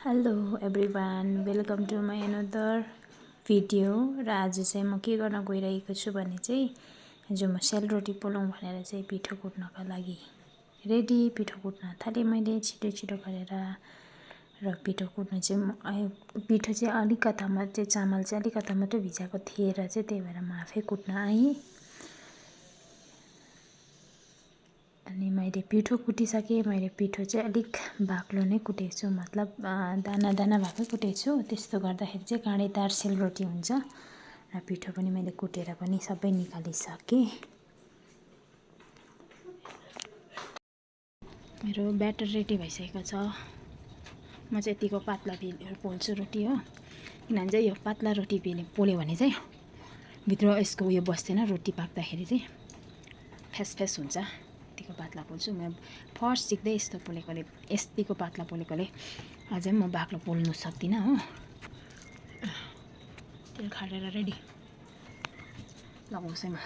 Hello everyone, welcome to my another video. र आज चाहिँ म के गर्न गइरहेको छु भने चाहिँ हिजो म सेलरोटी पोलौँ भनेर चाहिँ पिठो कुट्नका लागि रेडी पिठो कुट्न थालेँ मैले छिटो गरेर। र पिठो कुट्नु चाहिँ पिठो चाहिँ अलिकतामा चाहिँ चामल चाहिँ अलिकता मात्रै भिजाएको थिएँ र चाहिँ त्यही भएर म आफै कुट्न आएँ। अनि मैले पिठो कुटिसकेँ। मैले पिठो चाहिँ अलिक बाक्लो नै कुटेको छु, मतलब दाना दाना भएकै कुटेको छु। त्यस्तो गर्दाखेरि चाहिँ काँडेदार सेलरोटी हुन्छ। र पिठो पनि मैले कुटेर पनि सबै निकालिसकेँ। मेरो ब्याटर रेडी भइसकेको छ। म चाहिँ यतिको पातला पोल्छु रोटी हो, किनभने चाहिँ यो पातला रोटी पोल्यो भने चाहिँ भित्र यसको उयो बस्दैन, रोटी पाक्दाखेरि चाहिँ फ्यास हुन्छ। यतिको पातला पोल्छु म। फर्स्ट सिक्दै यस्तो पोलेकोले, यतिको पातला पोलेकोले अझै म बाक्लो पोल्नु सक्दिनँ हो। तेल खारेर रेडी लगाउँछु म।